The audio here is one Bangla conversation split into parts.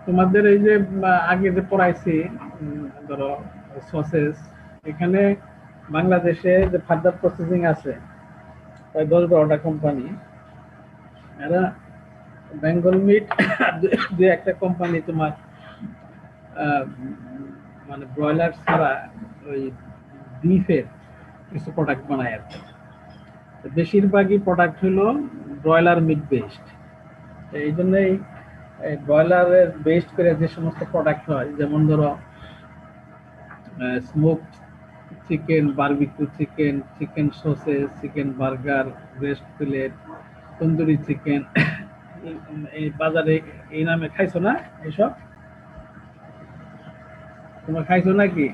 তোমাদের এই যে আগে যে পড়াইছি, ধরো সসেস, এখানে বাংলাদেশে যে ফার্দার প্রসেসিং আছে প্রায় 10-12টা কোম্পানি। এরা বেঙ্গল মিট যে একটা কোম্পানি তোমার আহ, মানে ব্রয়লার ছাড়া ওই বিফের কিছু প্রোডাক্ট বানায় আর কি। তো বেশিরভাগই প্রোডাক্ট হলো ব্রয়লার মিট বেসড। এই জন্যই ব্রয়লারের বেসড করে যে সমস্ত প্রোডাক্ট হয়, যেমন ধরো smoke chicken, barbecue chicken, chicken sausages, chicken burger, breast plate, tandoori chicken, এই বাজারে এই নামে খাইছো না এইসব? তোমরা খাইছো নাকি?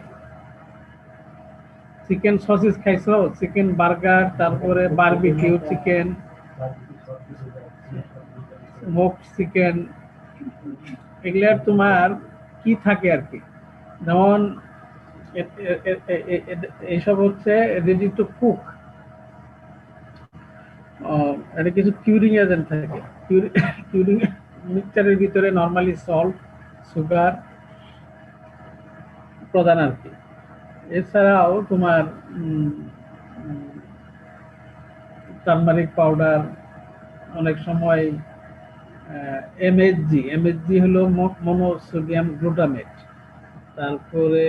চিকেন সসেস খাইছো, চিকেন বার্গার, তারপরে বারবিকিউ চিকেন, স্মোক চিকেন, এগুলার তোমার কি থাকে আর কি, যেমন এইসব হচ্ছে রেডি টু কুক। এটা কিছু কিউরিং এজেন্ট থাকে। কিউরিং মিক্সচারের ভিতরে নর্মালি সল্ট, সুগার প্রধান আর কি। এছাড়াও তোমার টার্মারিক পাউডার, অনেক সময় এমএসজি হলো মনোসোডিয়াম গ্লুটামেট, তারপরে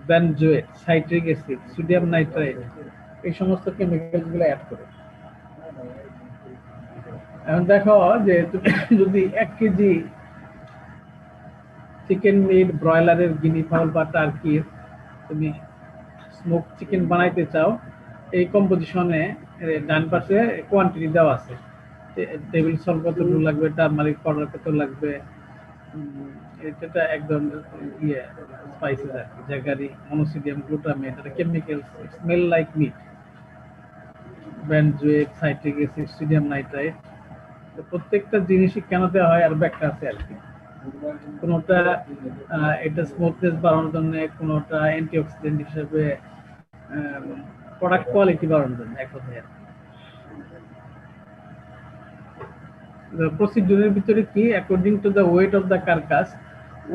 benzoate, citric acid, sodium nitrite, এই সমস্ত কেমিক্যাল গুলো অ্যাড করে। এখন দেখো যে তুমি যদি 1 কেজি চিকেন মিট ব্রয়লারের, গিনি ফাউল বা টার্কির তুমি স্মোক চিকেন বানাইতে চাও, এই কম্পোজিশনে ডান পাশে কোয়ান্টিটি দেওয়া আছে। টেবিল সল্ট কতটুকু লাগবে, টার্মারিক পাউডার কত লাগবে, এটা একদম ইয়ে স্পাইসেস আর কি, জ্যাগারি, মনোসোডিয়াম গ্লুটামেট, এটা chemical, smell like meat, benzoate, citric acid, sodium nitrite. প্রত্যেকটা জিনিসই কেন দেওয়া হয় আর ব্যাখ্যা আছে আর কি। কোনোটা এটা স্মুথনেস বাড়ানোর জন্য, কোনোটা অ্যান্টিঅক্সিডেন্ট হিসেবে, প্রোডাক্ট কোয়ালিটি বাড়ানোর জন্য, এক কথায় আর কি। The procedure ভিতরে কি, according to the weight of the carcass,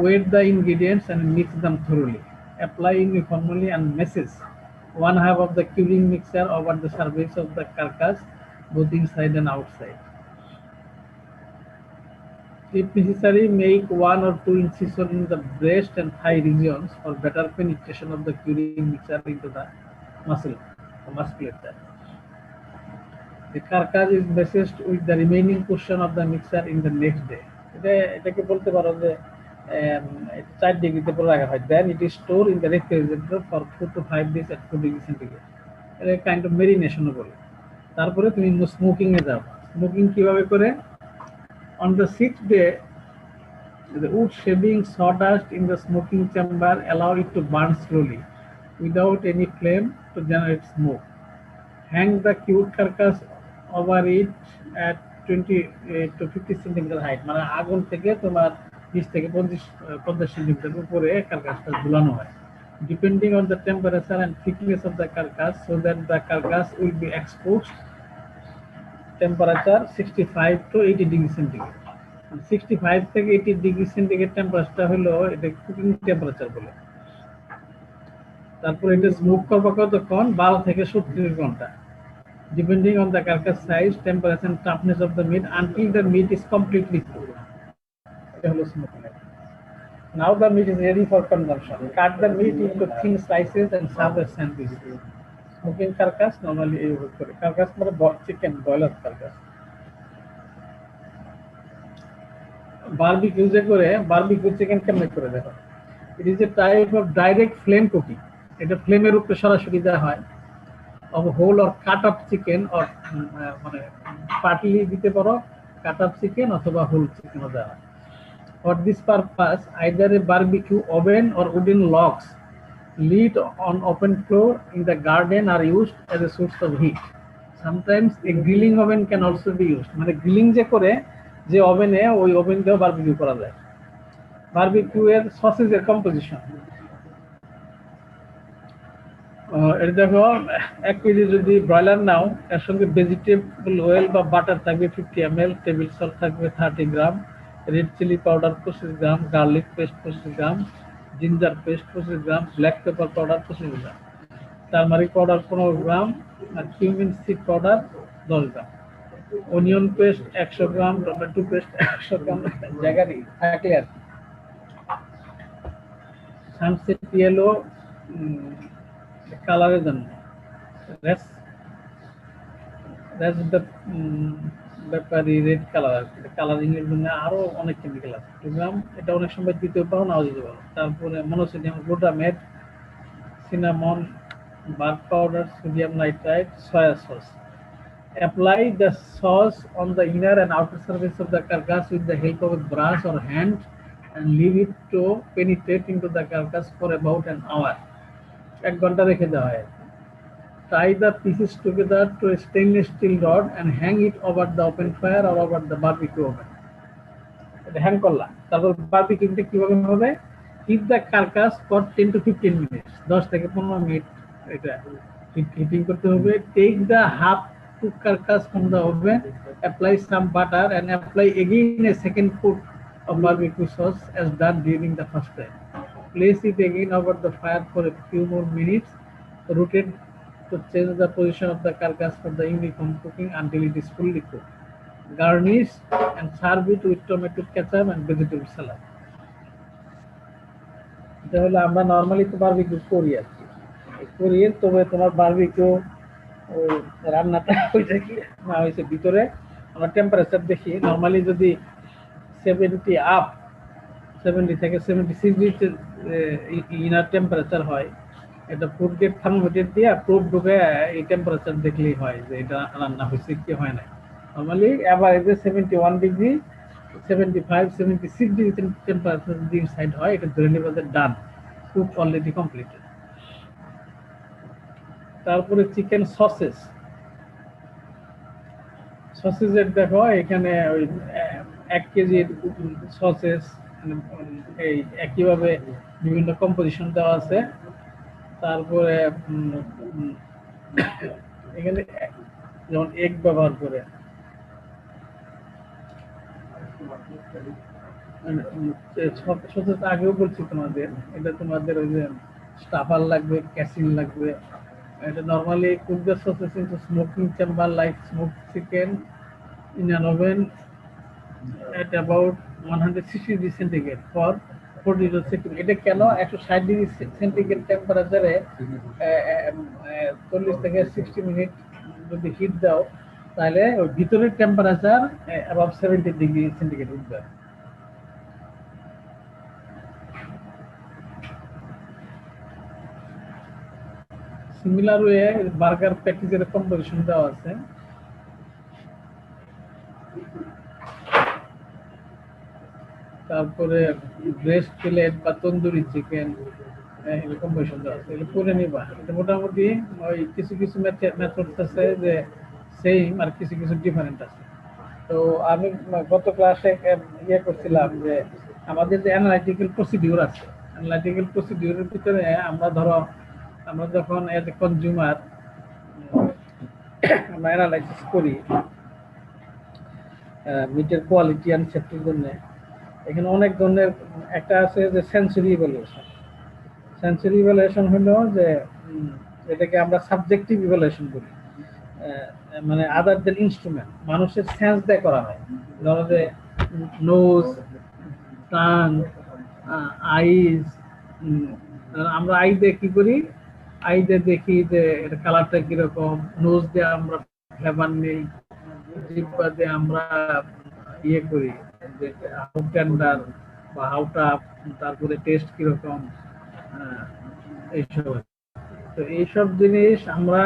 weight the ingredients and mix them thoroughly. Apply uniformly and messes 1/2 of the curing mixture over the surface of the carcass, both inside and outside. If necessary, make 1 or 2 incisions in the breast and thigh regions for better penetration of the curing mixture into the muscle, the musculature. The carcass is meshed with the remaining portion of the mixture in the next day. এটাকে বলতে পারো যে 4 ডিগ্রিতে পরে রাখা হয়। Then it is stored in the refrigerator for 4 to 5 days at 4 degree centigrade. এটা কাইন্ড অফ মেরিনেশনও বলে। তারপরে তুমি স্মোকিং এ যাও। স্মোকিং কিভাবে করে? On the 6th day, the wood shaving sawdust in the smoking chamber allow it to burn slowly without any flame to generate smoke. Hang the cured carcass over it at 20 to 50 centimeter height, মানে আগুন থেকে তোমার 20 থেকে 50 সেন্টিমিটার উপরে কার্কাসটা ঝুলানো হয়, depending on the temperature and thickness of the carcass, so that the carcass will be exposed temperature 65 to 80 degree centigrade. 65 থেকে 80 ডিগ্রি সেন্টিগ্রেড টেম্পারেচারটা হলো এটা কুকিং টেম্পারেচার বলে। তারপর এটা স্মোক করবা কতক্ষণ? 12 থেকে 70 ঘন্টা, depending on the carcass size, temperature and toughness of the meat, until the meat is completely cooked. এটা হলো smoking. Now the meat is ready for consumption. Cut the meat into thin slices and serve as sandwiches. Smoking carcass normally এই করে, carcass মানে চিকেন, ব্রয়লার carcass। বারবিকিউ যে করে, বারবিকিউ চিকেন কেমনে করে দেখো। It is a type of direct flame cooking. এটা ফ্লেমের উপরে সরাসরি দেওয়া হয়। of whole or cut up chicken, or মানে পার্টলি দিতে পারো, কাট আপ চিকেন অথবা হোল চিকেনও দেওয়া হয়। For this purpose, either a barbecue oven or wooden logs lit on open floor in the garden are used as a source of heat. Sometimes a grilling oven can also be used. মানে গ্রিলিং যে করে, যে ওভেনে, ওই ওভেন দিয়েও বারবিকিউ করা যায়। বারবিকিউ এর সসেজের কম্পোজিশন, এটা দেখো 1 কেজি যদি ব্রয়লার নাও এর সঙ্গে ভেজিটেবল অয়েল বা বাটার থাকবে 50 ml, টেবিল সল্ট থাকবে 30 গ্রাম, রেড চিলি পাউডার 25 গ্রাম, গার্লিক পেস্ট 25 গ্রাম, জিঞ্জার পেস্ট 25 গ্রাম, ব্ল্যাক পেপার পাউডার 25 গ্রাম, টার্মারিক পাউডার 15 গ্রাম, আর কিউমিন সিড পাউডার 10 গ্রাম, অনিয়ন পেস্ট 100 গ্রাম, টমেটো পেস্ট 100 গ্রাম জায়গারই থাকলে আর কি। সানসেট ইয়েলো কালারের জন্য, ব্যাপারি রেড কালার আর কি, কালারিং এর জন্য আরো অনেক কেমিক্যাল আছে। 2 গ্রাম, এটা অনেক সময় দিতে পারো নাও দিতে পারো। তারপরে monosodium glutamate, cinnamon, bark powder, sodium nitrite, soya sauce. Apply the sauce on the inner and outer surface of the carcass with the help of a brush or hand and leave it to penetrate into the carcass for about an hour. 1 ঘন্টা রেখে দেওয়া হয়। Tie the pieces together to a stainless steel rod and hang it over the open fire or over the barbecue oven. এটা হ্যাং করলাম, তারপর বারবিকিউটা কিভাবে হবে? Heat the carcass for 10 to 15 minutes, 10 থেকে 15 মিনিট এটা হিটিং করতে হবে। Take the half cooked carcass from the oven, apply some butter and apply again a second coat of barbecue sauce as done during the first time. Place it again over the fire for a few more minutes. Rotate to change the position of the carcass for the uniform cooking until it is fully cooked. Garnish and serve it with tomato ketchup and vegetable salad. এটা হলো আমরা নর্মালি তো বারবিকিউ করি আর কি, করি। তবে তোমার বারবিকিউ ওই রান্নাটা হয়েছে কি না হয়েছে ভিতরে আমরা টেম্পারেচার দেখি। নর্মালি যদি 70 আপ, 70 থেকে 76 ইনার টেম্পারেচার হয়, এটা ফুড গ্রেড থার্মোমিটার দিয়ে প্রুফ ঢুকে এই টেম্পারেচার দেখলেই হয় যে এটা রান্না হয়েছে কি হয় না। নর্মালি অ্যাভারেজে 71 ডিগ্রি, 75, 76 ডিগ্রি টেম্পারেচার যদি ইনসাইড হয়, এটা ধরে নেবে যে ডান, কুক অলরেডি কমপ্লিটেড। তারপরে চিকেন সসেস। সসেজের দেখো এখানে ওই 1 কেজির সসেস এই একইভাবে বিভিন্ন কম্পোজিশন দেওয়া আছে। তারপরে এখানে যেমন এগ ব্যবহার করে, সসেস আগেও বলছি তোমাদের, এটা তোমাদের ওই যে স্টাফার লাগবে, ক্যাসিন লাগবে। এটা normally cook the sausages into smoking chamber like smoke chicken in an oven at about 160 degree centigrade for 40 to 60 minutes. এটা কেন 160 ডিগ্রি সেন্টিগ্রেড টেম্পারেচারে 40 থেকে 60 মিনিট যদি হিট দাও, তাহলে ওই ভিতরের টেম্পারেচার অ্যাবাভ 70 ডিগ্রি সেন্টিগ্রেড উঠবে। সিমিলার ওয়ে বার্গার প্যাকেজের কম্পোজিশন দেওয়া আছে। তারপরে ব্রেস্ট ফিলেট বা তন্দুরি চিকেন এরকম কম্পোজিশন দেওয়া আছে, এগুলো করে নিবা। এটা মোটামুটি ওই কিছু কিছু মেথড আছে যে সেম, আর কিছু কিছু ডিফারেন্ট আছে। তো আমি গত ক্লাসে ইয়ে করছিলাম যে আমাদের যে অ্যানালাইটিক্যাল প্রসিডিউর আছে, অ্যানালাইটিক্যাল প্রসিডিউরের ভিতরে আমরা ধরো আমরা যখন এজ এ কনজিউমার আমরা অ্যানালাইসিস করি মিটের কোয়ালিটি অ্যান্ড সেফটির জন্য, এখানে অনেক ধরনের একটা আছে যে সেন্সরি ইভ্যালুয়েশন। সেন্সরি ইভ্যালুয়েশন হলো যে এটাকে আমরা সাবজেক্টিভ ইভ্যালুয়েশন করি, মানে আদার দেন ইনস্ট্রুমেন্ট, মানুষের সেন্স দিয়ে করা হয়। ধরো যে নোজ, টাং, আইজ, আমরা আই দিয়ে কি করি, আই দিয়ে দেখি যে এটা কালারটা কিরকম, নোজ দিয়ে আমরা ফ্লেভার নেই, জিহ্বা দিয়ে আমরা ইয়ে করি যে হাউ টেন্ডার বা হাউ টাফ, তারপরে টেস্ট কিরকম, এইসব। তো এইসব জিনিস আমরা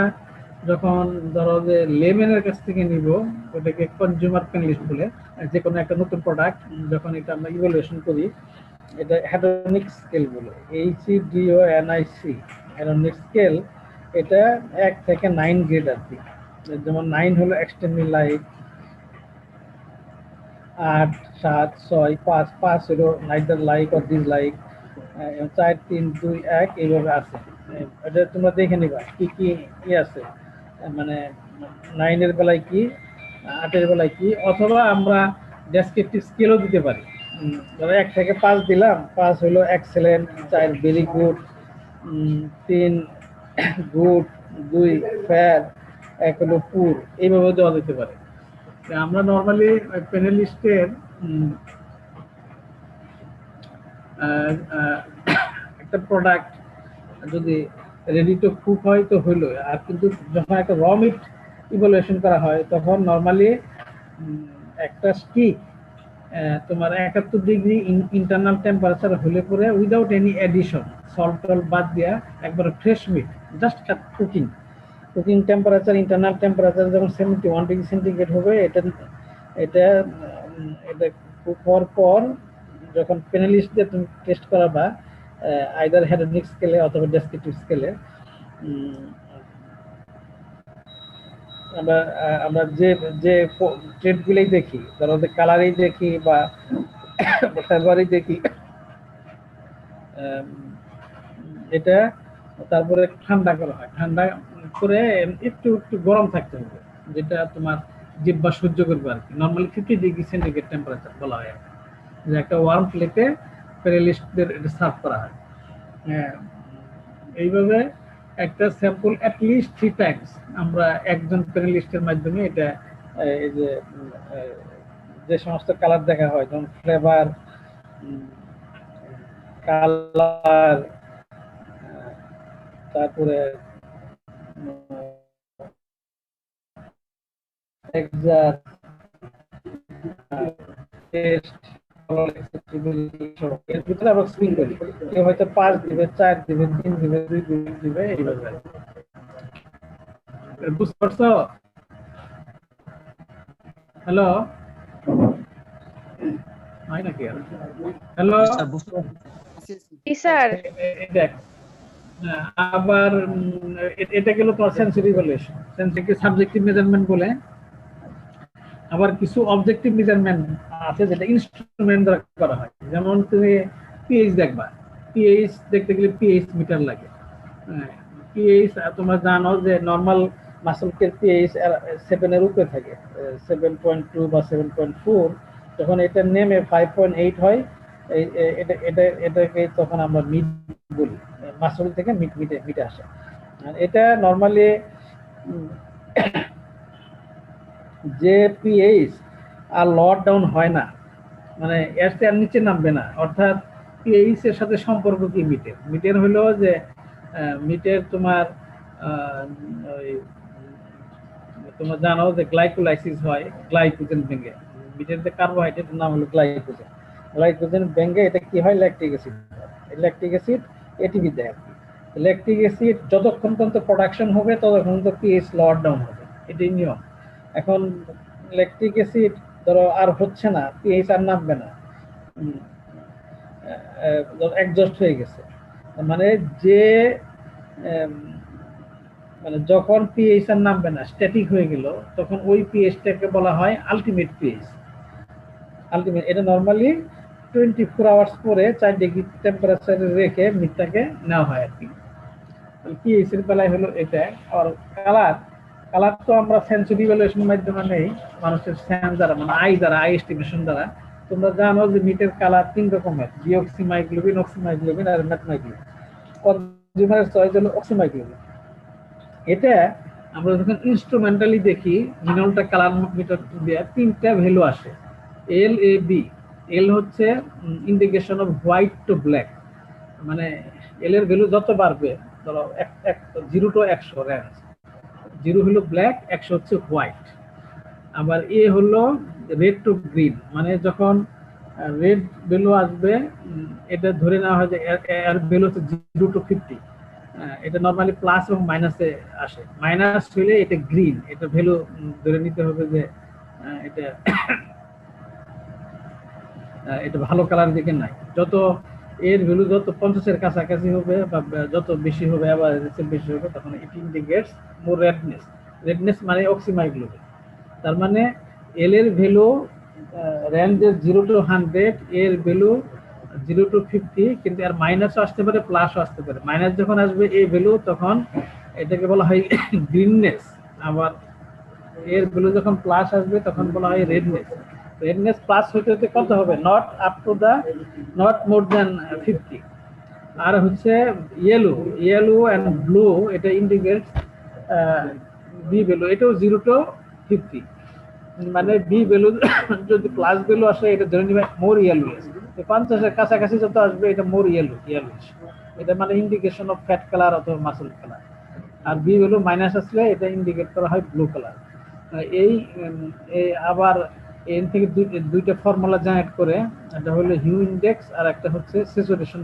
যখন ধরো যে লেমেনের কাছ থেকে নিব, ওটাকে কনজিউমার প্যানেলিস্ট বলে, যে কোনো একটা নতুন প্রোডাক্ট যখন এটা আমরা ইভ্যালুয়েশন করি, এটা হেডনিক স্কেল বলে, HEDONIC হেডনিক স্কেল। এটা 1 থেকে 9 গ্রেড আর কি। যেমন 9 হলো এক্সট্রিমলি লাইক, 8, 7, 6, 5, 5 হলো নাইদার লাইক অর ডিসলাইক, 4, 3, 2, 1 এইভাবে আছে। এটা তোমরা দেখে নিবা কি কি আছে, মানে 9 এর বেলায় কি, 8 এর বেলায় কি, অথবা আমরা ডেসক্রিপটিভ স্কেলও দিতে পারি। ধরো 1 থেকে 5 দিলাম, 5 হলো excellent, 4 very good, 3 good, 2 fair, 1 হলো পুর, এইভাবে দেওয়া যেতে পারে। আমরা নর্মালি প্যানেলিস্টের একটা প্রোডাক্ট যদি রেডি টু কুক হয় তো হইলো, আর কিন্তু যখন একটা র মিট ইভ্যালুয়েশন করা হয় তখন নর্মালি একটা স্টিক তোমার 71 ডিগ্রি ইন্টারনাল টেম্পারেচার হলে পরে উইদাউট এনি এডিশন, সল্ট টল্ট বাদ দিয়া একবার fresh meat, just cooking cooking temperature, internal temperature যখন 71 ডিগ্রি সেন্টিগ্রেড হবে, এটা এটা এটা কুক হওয়ার পর যখন প্যানেলিস্ট দিয়ে তুমি টেস্ট করাবা, আইদার হেডনিক স্কেলে অথবা ডেসক্রিপটিভ স্কেলে, আমরা আমরা যে যে ট্রেডগুলোই দেখি, ধরো কালারেই দেখি বা ফেব্রুয়ারি দেখি, এটা তারপরে ঠান্ডা করা হয়, ঠান্ডা করে একটু একটু গরম থাকতে হবে, যেটা তোমার জিহ্বা সহ্য করবে আর কি। নর্মালি 50 ডিগ্রি সেন্টিগ্রেড টেম্পারেচার বলা হয়, যে একটা ওয়ার্ম প্লেটে প্যানেলিস্টদের এটা সার্ভ করা হয়। এইভাবে একটা স্যাম্পল অ্যাটলিস্ট 3 টাইমস আমরা একজন প্যানেলিস্টের মাধ্যমে এটা এই যে যে সমস্ত কালার দেখা হয়, যেমন ফ্লেভার, কালার, তারপরে টেক্সচার, টেস্ট, এর ভিতরে আবার স্ক্রিন করি, কেউ হয়তো 5 দিবে, 4 দিবে, 3 দিবে, 2 দিবে, এইভাবে। বুঝতে পারছো? হ্যালো, হয় নাকি? হ্যালো স্যার, দেখ, আবার এটা গেল তোমার sensory evaluation, sensory subjective measurement বলে। আবার কিছু অবজেক্টিভ মেজারমেন্ট আছে যেটা ইনস্ট্রুমেন্ট দ্বারা করা হয়, যেমন তুমি পিএইচ দেখবা, পিএইচ দেখতে গেলে পিএইচ মিটার লাগে। পিএইচ তোমরা জানো যে নর্মাল মাসলকের পিএইচ 7 এর উপরে থাকে, 7.2 বা 7.4, যখন এটা নেমে 5.8 হয়, এটাকে তখন আমরা মিট বলি, মাসল থেকে মিটে আসে। আর এটা নর্মালি যে পিএইচ আর লড ডাউন হয় না, মানে এর চেয়ে নিচে নামবে না, অর্থাৎ পিএইচ এর সাথে সম্পর্ক কি মিটের, মিটের হলো যে মিটের তোমার তোমরা জানো যে গ্লাইকোলাইসিস হয়, গ্লাইকোজেন ভেঙে, মিটের যে কার্বোহাইড্রেটের নাম হলো গ্লাইকোজেন, গ্লাইকোজেন ভেঙে এটা কি হয়, lactic acid, lactic acid ATP দেয়। ল্যাকটিক অ্যাসিড যতক্ষণ পর্যন্ত প্রোডাকশন হবে ততক্ষণ পর্যন্ত পিএইচ লড ডাউন হবে, এটাই নিয়ম। এখন ল্যাকটিক অ্যাসিড ধরো আর হচ্ছে না, পিএইচ আর নামবে না, অ্যাডজাস্ট হয়ে গেছে, মানে যে মানে যখন পিএইচ আর নামবে না, স্ট্যাটিক হয়ে গেল, তখন ওই পিএইচটাকে বলা হয় আলটিমেট পিএইচ। আলটিমেট এটা নর্মালি 24 আওয়ার্স পরে 4 ডিগ্রি টেম্পারেচারে রেখে মিটটাকে নেওয়া হয় আর কি। পিএইচ এর বেলায় হলো এটা। আর কালার, কালার তো আমরা সেন্সরি ইভ্যালুয়েশনের মাধ্যমে নেই, মানুষের সেন্স দ্বারা, মানে আই দ্বারা, আই এস্টিমেশন দ্বারা। তোমরা জানো যে মিটের কালার 3 রকমের, ডিঅক্সিমাইগ্লোবিন, অক্সিমাইগ্লোবিন আর মেটমাইগ্লোবিন। কনজিউমারের চয়েস হলো অক্সিমাইগ্লোবিন। এটা আমরা যখন ইনস্ট্রুমেন্টালি দেখি, মিনারেলটা কালার মিটার দিয়ে 3টা ভ্যালু আসে, এল এ বি। এল হচ্ছে indication of white to black, মানে এল এর ভ্যালু যত বাড়বে, ধরো 0 to 100 রেঞ্জ, 0 হলো ব্ল্যাক, 100 হচ্ছে হোয়াইট। আবার এ হলো রেড টু গ্রিন, মানে যখন রেড ভ্যালু আসবে, এটা ধরে নেওয়া হয় যে এর ভ্যালু হচ্ছে 0 to 50। এটা নর্মালি প্লাস এবং মাইনাসে আসে, মাইনাস হলে এটা গ্রিন, এটা ভ্যালু ধরে নিতে হবে যে এটা এটা ভালো কালার দিকে নাই। যত এর ভ্যালু যত 50-এর কাছাকাছি হবে বা যত বেশি হবে, আবার বেশি হবে, তখন ইট ইন্ডিকেটস মোর রেডনেস। রেডনেস মানে অক্সিমাইগ্লোবিন। তার মানে এল এর ভ্যালু রেঞ্জের 0 to 100, এর ভ্যালু 0 to 50, কিন্তু আর মাইনাসও আসতে পারে প্লাসও আসতে পারে। মাইনাস যখন আসবে এই ভ্যালু তখন এটাকে বলা হয় গ্রিননেস, আবার এর ভ্যালু যখন প্লাস আসবে তখন বলা হয় রেডনেস। রেডনেস প্লাস হতে হতে কত হবে? Not up to the, not more than 50। আর হচ্ছে ইয়েলো, ইয়েলো অ্যান্ড ব্লু, এটা ইন্ডিকেটস বি ভ্যালু, এটাও 0 to 50। মানে বি ভ্যালু যদি প্লাস ভ্যালু আসে এটা ধরে নিবে মোর ইয়েলোইশ, 50-এর কাছাকাছি যত আসবে এটা মোর ইয়েলোইশ, এটা মানে ইন্ডিকেশন অফ ফ্যাট কালার অথবা মাসল কালার। আর বি ভ্যালু মাইনাস আসলে এটা ইন্ডিকেট করা হয় ব্লু কালার। এই আবার এন থেকে দুইটা ফর্মুলা জেনারেট করে, একটা হলো হিউ ইন্ডেক্স আর একটা হচ্ছে স্যাচুরেশন,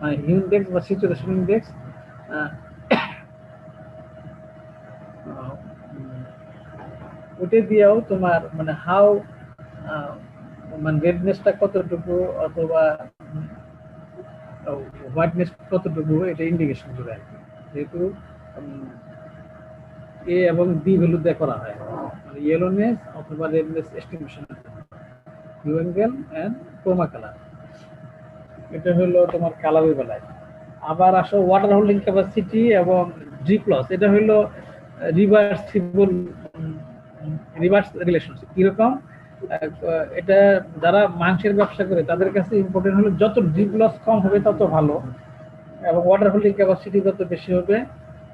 মানে হিউ ইন্ডেক্স বা স্যাচুরেশন ইন্ডেক্স। ওটা দিয়েও তোমার মানে হাউ মানে রেডনেসটা কতটুকু অথবা হোয়াইটনেস কতটুকু এটা ইন্ডিকেশন করে আর কি। যেহেতু এ এবং বি ভ্যালু দিয়ে করা হয়, মানে ইয়েলোনেস অথবা redness estimation, hue angle and chroma colour. এটা হলো তোমার কালারের বেলায়। আবার আসো ওয়াটার হোল্ডিং ক্যাপাসিটি এবং জি প্লাস, এটা হলো রিভার্সিবল, রিভার্স রিলেশনশিপ। কিরকম? এটা যারা মাংসের ব্যবসা করে তাদের কাছে ইম্পর্টেন্ট হলো যত ড্রিপ লস কম হবে তত ভালো, এবং ওয়াটার হোল্ডিং ক্যাপাসিটি যত বেশি হবে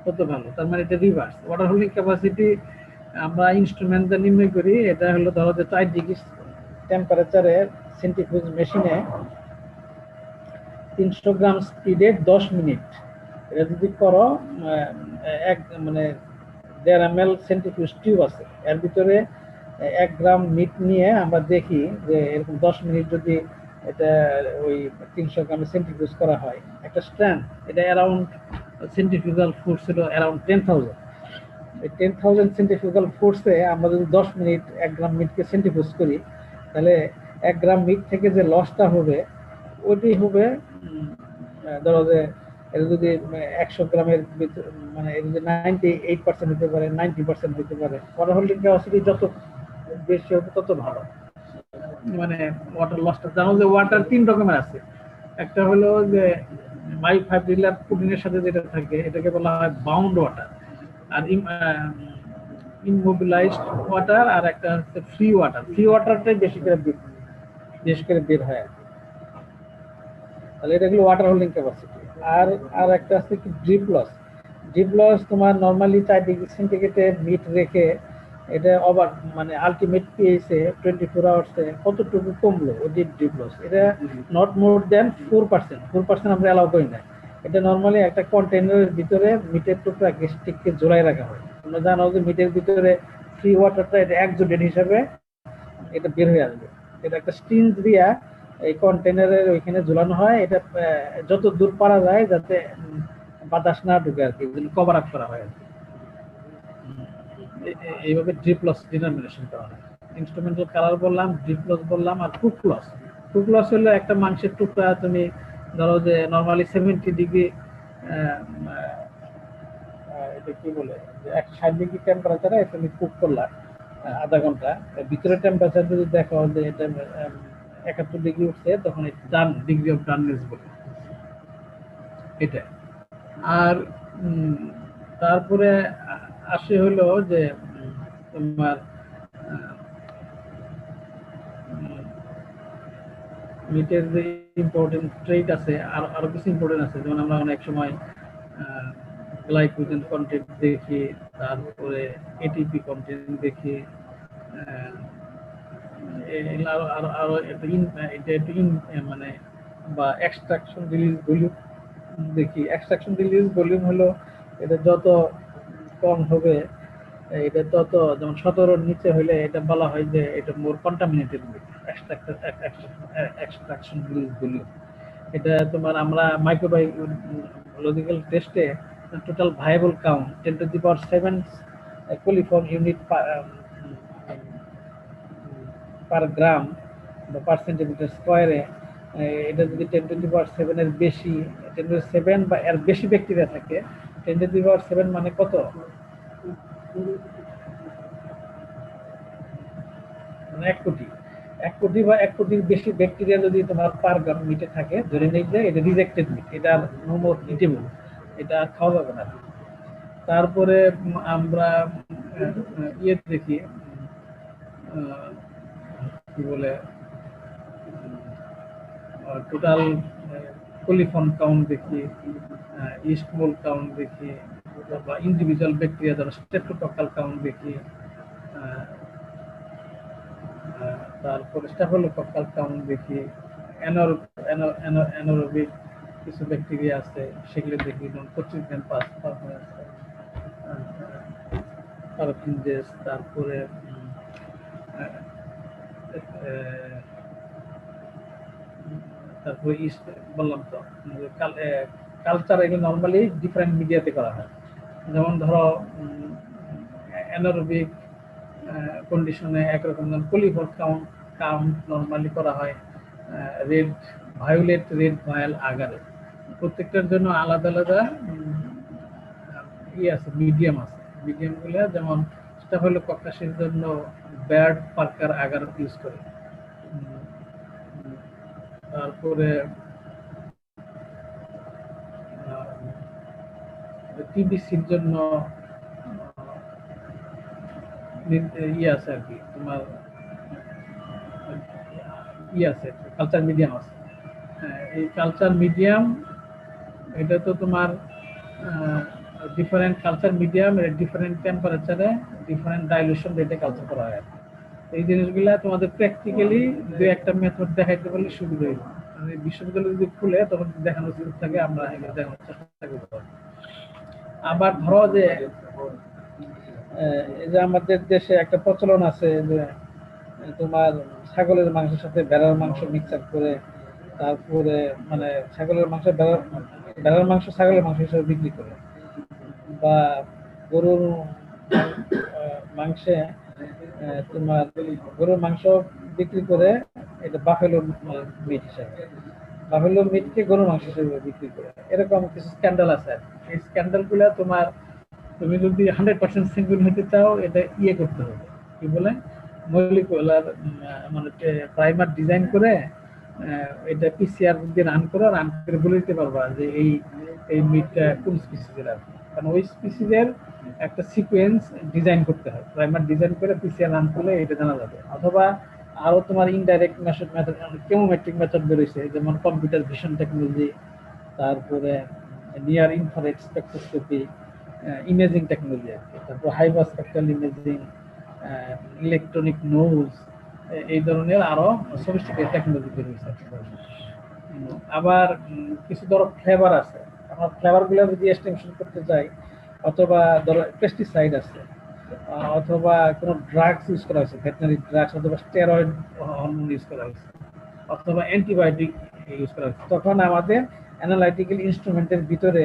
তত ভালো। তার মানে এটা রিভার্স। ওয়াটার হোল্ডিং ক্যাপাসিটি আমরা ইনস্ট্রুমেন্ট দিয়ে নির্ণয় করি, এটা হলো ধরো যে 4 ডিগ্রি টেম্পারেচারে সেন্ট্রিফিউজ মেশিনে 300 গ্রাম স্পিডে 10 মিনিট এটা যদি করো, এক মানে 1.5 ml সেন্ট্রিফিউজ টিউব আছে, এর ভিতরে 1 গ্রাম মিট নিয়ে আমরা দেখি যে এরকম 10 মিনিট যদি এটা ওই 300 গ্রামে সেন্ট্রিফিউজ করা হয়, একটা স্ট্র্যান্ড এটা অ্যারাউন্ড সেন্ট্রিফিউগাল ফোর্স ছিল অ্যারাউন্ড 10,000। এই 10,000 সেন্ট্রিফিউগাল ফোর্সে আমরা যদি 10 মিনিট 1 গ্রাম মিটকে সেন্ট্রিফিউজ করি, তাহলে 1 গ্রাম মিট থেকে যে লসটা হবে ওইটি হবে ধরো যে এটা যদি 100 গ্রামের মানে এটা যদি 98% হতে পারে, 90% হতে পারে। ওয়াটার হোল্ডিং ক্যাপাসিটি যত বেশি হবে তত ভালো। মানে ওয়াটার লসটা জানো যে ওয়াটার 3 রকমের আছে। একটা হলো যে মাইফাইব্রিলার প্রোটিনের সাথে যেটা থাকে এটাকে বলা হয় বাউন্ড ওয়াটার, আর ইমমোবিলাইজড ওয়াটার, আর একটা হচ্ছে ফ্রি ওয়াটার। ফ্রি ওয়াটারটাই বেশি করে বের হয় আর কি। তাহলে এটা হলো ওয়াটার হোল্ডিং ক্যাপাসিটি। আর আর একটা আছে কি ড্রিপ লস। ড্রিপ লস তোমার নর্মালি 4 ডিগ্রি সেন্টিগ্রেডে মিট রেখে এটা ওভার মানে আলটিমেট পিএইচে 24 আওয়ার্সে কতটুকু কমলো ওই ড্রিপ লস, এটা নট মোর দ্যান 4%। 4% আমরা অ্যালাউ করি না। এটা নর্মালি একটা কন্টেইনারের ভিতরে মিটের টুকরা গ্যাস্ট্রিককে জোড়ায় রাখা হয়। তোমরা জানো যে মিটের ভিতরে ফ্রি ওয়াটারটা এটা একজোডেড হিসাবে এটা বের হয়ে আসবে। এটা একটা স্টিন দিয়া এই কন্টেনারের ওইখানে ঝুলানো হয়, এটা যত দূর পারা যায় যাতে বাতাস না ঢুকে আর কি, কভার আপ করা হয় আর কি। এইভাবে ড্রিপ লস ডিটারমিনেশন করা হয়। ইনস্ট্রুমেন্টাল কালার বললাম, ড্রিপ লস বললাম, আর কুক লস। কুক লস হলো একটা মাংসের টুকরা তুমি ধরো যে নর্মালি 70 ডিগ্রি এটা কি বলে যে 160 ডিগ্রি টেম্পারেচারে তুমি কুক করলা আধা ঘন্টা, ভিতরে টেম্পারেচার যদি দেখো যে এটা 71 ডিগ্রি উঠছে, তখন ডান ডিগ্রি অফ ডাননেস বলে এটা। আর তারপরে আসে হলো যে তোমার মিটের যে ইম্পর্টেন্ট ট্রেড আছে, আর আরো কিছু ইম্পর্টেন্ট আছে, যেমন আমরা অনেক সময় গ্লাইকোজেন কন্টেন্ট দেখি, তারপরে এটিপি কন্টেন্ট দেখি, আরো মানে বা এক্সট্রাকশন রিলিজ ভলিউম দেখি। এক্সট্রাকশন রিলিজ ভলিউম হলো এটা যত কম হবে এটা তত, যেমন 17 নিচে হলে এটা বলা হয় যে এটা more contaminated extraction release volume. এটা তোমার আমরা মাইক্রোবায়োলজিক্যাল টেস্টে total viable count 10⁻⁷ coliform unit per gram বা পার সেন্টিমিটার স্কোয়ারে, এটা যদি 10⁻⁷ এর বেশি, 10⁻⁷ বা এর বেশি ব্যাকটেরিয়া থাকে, 10⁻⁷ মানে কত? মানে 1 কোটি। 1 কোটি বা 1 কোটির বেশি ব্যাকটেরিয়া যদি তোমার পার গ্রাম মিটে থাকে, ধরে নেই যে এটা রিজেক্টেড মিট, এটা নো মোর ইটেবল, এটা আর খাওয়া যাবে না। তারপরে আমরা ইয়ে দেখি, কি বলে, টোটাল কোলিফর্ম কাউন্ট দেখি, ইস্ট মোল কাউন্ট দেখি, বা ইন্ডিভিজুয়াল ব্যাকটেরিয়া দ্বারা স্ট্রেপ্টোকক্কাল কাউন্ট দেখি, তারপরে স্টাফিলোকক্কাল কাউন্ট দেখি, অ্যানারোবিক কিছু ব্যাকটেরিয়া আছে সেগুলো দেখি, যেমন কোচিনগ্রাম পারফিনজেস, তারপরে তারপরে ইস্ট বললাম তো, কালচার এগুলো নর্মালি ডিফারেন্ট মিডিয়াতে করা হয়। যেমন ধরো অ্যানারোবিক কন্ডিশনে একরকম, যেমন কোলিফর কাউন্ট নর্মালি করা হয় রেড ভায়োলেট, রেড ভায়াল আগারে। প্রত্যেকটার জন্য আলাদা আলাদা ইয়ে আছে, মিডিয়াম আছে। মিডিয়ামগুলো যেমন স্টাফিলোকক্কাসের জন্য ব্যাড পার্কার আগার ইউজ করে। তারপরে টিবিসির জন্য ইয়ে আছে আর কি, তোমার ইয়ে আছে, কালচার মিডিয়াম আছে। এই কালচার মিডিয়াম, এটা তো তোমার ডিফারেন্ট কালচার মিডিয়াম, ডিফারেন্ট টেম্পারেচারে ডিফারেন্ট ডাইলুশন রেটে কালচার করা হয়। এই জিনিসগুলা তোমাদের প্র্যাকটিক্যালি দু একটা মেথড দেখাইতে পারলে সুবিধা হইব। মানে বিশ্ববিদ্যালয় যদি খুলে তখন দেখানোর সুযোগ থাকে, আমরা এগুলো দেখানোর চেষ্টা করবো। আবার ধরো যে এই যে আমাদের দেশে একটা প্রচলন আছে যে তোমার ছাগলের মাংসের সাথে ভেড়ার মাংস মিক্সার করে, তারপরে মানে ছাগলের মাংস ভেড়ার মাংস ছাগলের মাংস হিসেবে বিক্রি করে, বা গরুর মাংসে তোমার গরুর মাংস বিক্রি করে, এটা বাফেলো মিট হিসেবে, বাফেলো মিটকে গরুর মাংস হিসেবে বিক্রি করে। এরকম কিছু স্ক্যান্ডাল আছে। এই স্ক্যান্ডাল গুলা তোমার, তুমি যদি 100% সিঙ্গুল হতে চাও, এটা ইয়ে করতে হবে, কি বলে, মলিকুলার মানে প্রাইমার ডিজাইন করে এটা পিসিআর দিয়ে রান করে বলে দিতে পারবা যে এই মিটটা কোন স্পিসিসের আর কি। কারণ ওই স্পিসিসের একটা সিকোয়েন্স ডিজাইন করতে হয়, প্রাইমার ডিজাইন করে পিসিআর রান করলে এটা জানা যাবে। অথবা আরো তোমার ইনডাইরেক্ট মেথড, কেমোমেট্রিক মেথড বেরোইছে, যেমন কম্পিউটার ভিশন টেকনোলজি, তারপরে near infrared spectroscopy, imaging technology আর কি, তারপর hyper spectral imaging, electronic nose, এই ধরনের আরো সফিস্টিকেটেড টেকনোলজি বেরিয়েছে। আবার কিছু ধরো ফ্লেভার আছে, আমার ফ্লেভার গুলো যদি এক্সটেনশন করতে চাই, অথবা ধরো পেস্টিসাইড আছে, অথবা কোনো ড্রাগস ইউজ করা হয়েছে, ভেটেনারি ড্রাগস, অথবা স্টেরয়েড হরমোন ইউজ করা হয়েছে, অথবা অ্যান্টিবায়োটিক ইউজ করা হয়েছে, তখন আমাদের অ্যানালাইটিক্যাল ইনস্ট্রুমেন্টের ভিতরে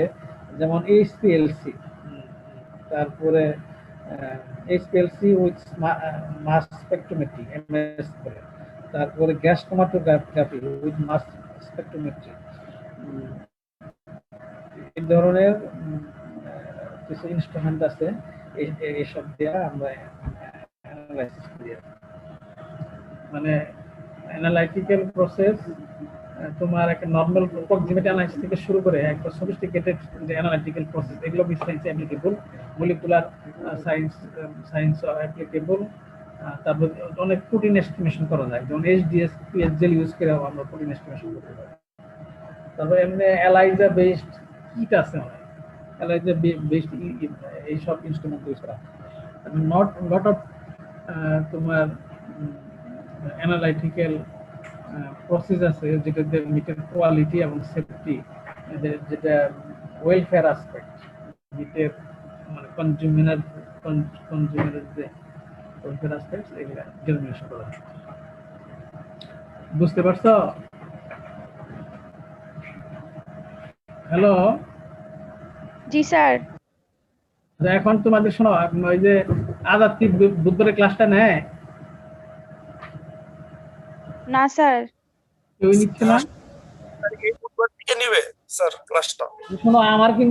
যেমন এইচপিএলসি, তারপরে HPLC with mass spectrometry MS করে, তারপরে gas chromatography with mass spectrometry, এই ধরনের কিছু ইনস্ট্রুমেন্ট আছে, এইসব দিয়ে আমরা অ্যানালাইসিস করি। মানে অ্যানালাইটিক্যাল প্রসেস তোমার একটা নর্মাল প্রক্সিমিটি অ্যানালাইসিস থেকে শুরু করে একটা সফিস্টিকেটেড যে অ্যানালাইটিক্যাল প্রসেস, এগুলো সায়েন্সে অ্যাপ্লিকেবল, মলিকুলার সায়েন্স অ্যাপ্লিকেবল। তারপর অনেক প্রোটিন এস্টিমেশন করা যায়, যেমন এইচডিএস পিএইচজেল ইউজ করে আমরা প্রোটিন এস্টিমেশন করতে পারি। তারপর এমনি এলাইজা বেসড কিট আছে, অনেক এলাইজা বেসড এইসব ইনস্ট্রুমেন্ট ইউজ করা, লট অফ তোমার অ্যানালাইটিক্যাল প্রসেস আছে, যেটাতে মিটের কোয়ালিটি এবং সেফটি, যেটা ওয়েলফেয়ার অ্যাসপেক্ট, মিটের মানে কনজিউমারের যে ওয়েলফেয়ার অ্যাসপেক্ট, এগুলা জেনারেশন করা হয়। বুঝতে পারছো? হ্যালো, জি স্যার। এখন তোমাদের শোনো, ওই যে আজাদ বুধবারের ক্লাসটা নেয় না স্যার, কেউ নিচ্ছে না, এই বুধবার থেকে নেবে স্যার ক্লাসটা। শোনো আমার কিন্তু